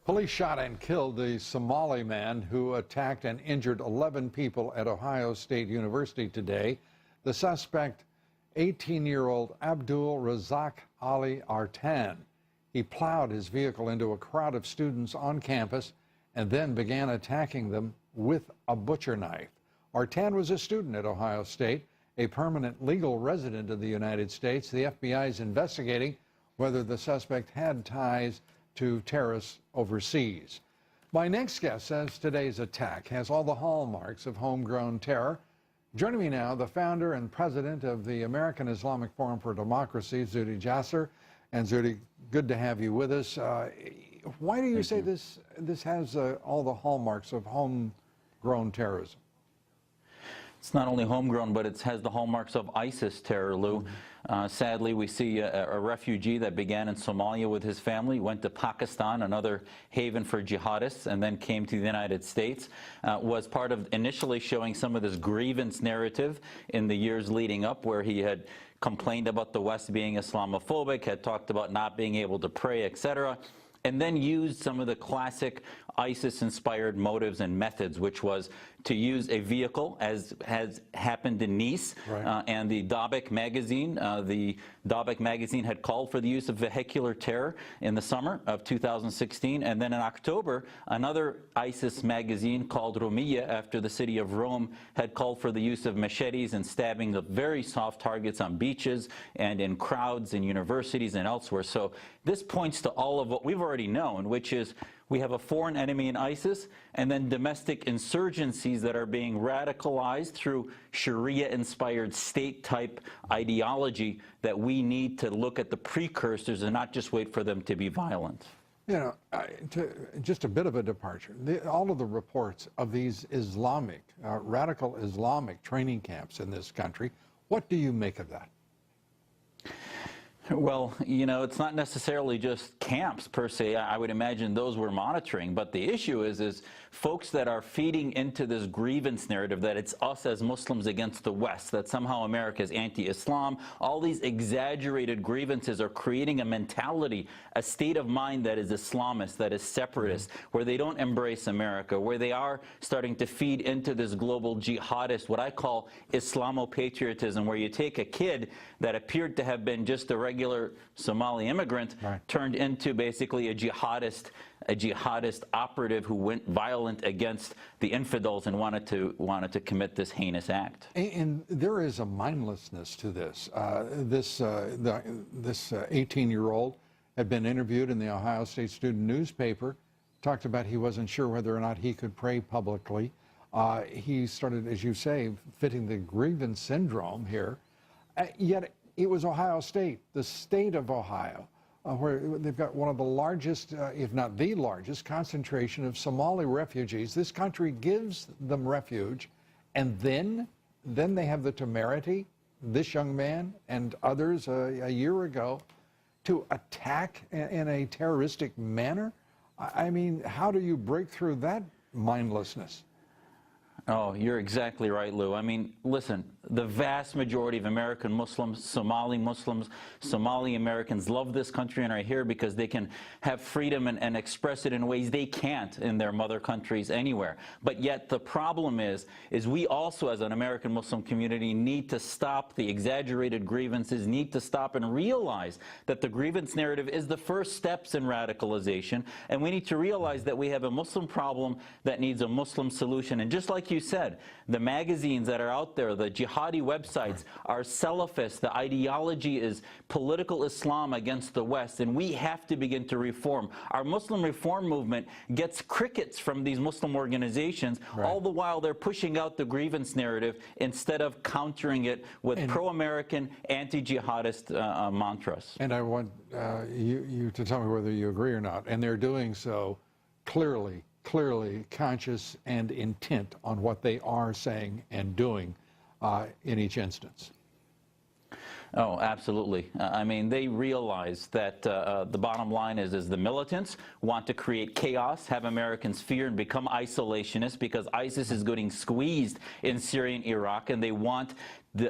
Police shot and killed the Somali man who attacked and injured 11 people at Ohio State University today. The suspect, 18-year-old Abdul Razak Ali Artan. He plowed his vehicle into a crowd of students on campus and then began attacking them with a butcher knife. Artan was a student at Ohio State, a permanent legal resident of the United States. The FBI is investigating whether the suspect had ties to terrorists overseas. My next guest says today's attack has all the hallmarks of homegrown terror. Joining me now, the founder and president of the American Islamic Forum for Democracy, Zuhdi Jasser. And Zuhdi, good to have you with us. Why do you say this has all the hallmarks of homegrown terrorism? It's not only homegrown, but it has the hallmarks of ISIS terror, Lou. Sadly, we see a refugee that began in Somalia with his family, went to Pakistan, another haven for jihadists, and then came to the United States, was part of initially showing some of this grievance narrative in the years leading up, where he had complained about the West being Islamophobic, had talked about not being able to pray, etc., and then used some of the classic ISIS-inspired motives and methods, which was to use a vehicle, as has happened in Nice, right. And the Dabiq magazine. The Dabiq magazine had called for the use of vehicular terror in the summer of 2016, and then in October, another ISIS magazine called Rumiya, after the city of Rome, had called for the use of machetes and stabbing of very soft targets on beaches and in crowds in universities and elsewhere. So this points to all of what we've already known, which is we have a foreign enemy in ISIS, and then domestic insurgencies that are being radicalized through Sharia-inspired state-type ideology that we need to look at the precursors and not just wait for them to be violent. You know, just a bit of a departure. All of the reports of these Islamic, radical Islamic training camps in this country, what do you make of that? Well, you know, it's not necessarily just camps per se. I would imagine those we're monitoring. But the issue is folks that are feeding into this grievance narrative that it's us as Muslims against the West, that somehow America is anti-Islam. All these exaggerated grievances are creating a mentality, a state of mind that is Islamist, that is separatist, where they don't embrace America, where they are starting to feed into this global jihadist, what I call Islamo-patriotism, where you take a kid that appeared to have been just a regular Somali immigrant, right, turned into basically a jihadist operative who went violent against the infidels and wanted to commit this heinous act. And there is a mindlessness to this. This 18-year-old had been interviewed in the Ohio State Student newspaper, talked about he wasn't sure whether or not he could pray publicly. He started, as you say, fitting the grievance syndrome here. Yet it was Ohio State, the state of Ohio, where they've got one of the largest, if not the largest, concentration of Somali refugees. This country gives them refuge, and then they have the temerity, this young man and others a year ago, to attack in a terroristic manner. I mean, how do you break through that mindlessness? Oh, you're exactly right, Lou. I mean, listen, the vast majority of American Muslims, Somali Americans love this country and are here because they can have freedom and express it in ways they can't in their mother countries anywhere. But yet the problem is we also, as an American Muslim community, need to stop the exaggerated grievances, need to stop and realize that the grievance narrative is the first steps in radicalization, and we need to realize that we have a Muslim problem that needs a Muslim solution. And just like you said, the magazines that are out there, the jihadi websites, are Salafist. The ideology is political Islam against the West, and we have to begin to reform. Our Muslim reform movement gets crickets from these Muslim organizations, right, all the while they're pushing out the grievance narrative instead of countering it with pro-American, anti-jihadist mantras. And I want you to tell me whether you agree or not. And they're doing so clearly conscious and intent on what they are saying and doing in each instance. Oh, absolutely. I mean, they realize that the bottom line is the militants want to create chaos, have Americans fear and become isolationists because ISIS is getting squeezed in Syria and Iraq, and they want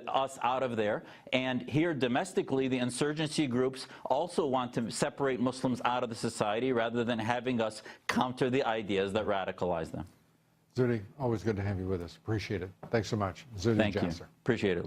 us out of there. And here domestically, the insurgency groups also want to separate Muslims out of the society rather than having us counter the ideas that radicalize them. Zuhdi, always good to have you with us. Appreciate it. Thanks so much. Zuhdi Thank you. Jasser. Appreciate it, Lou.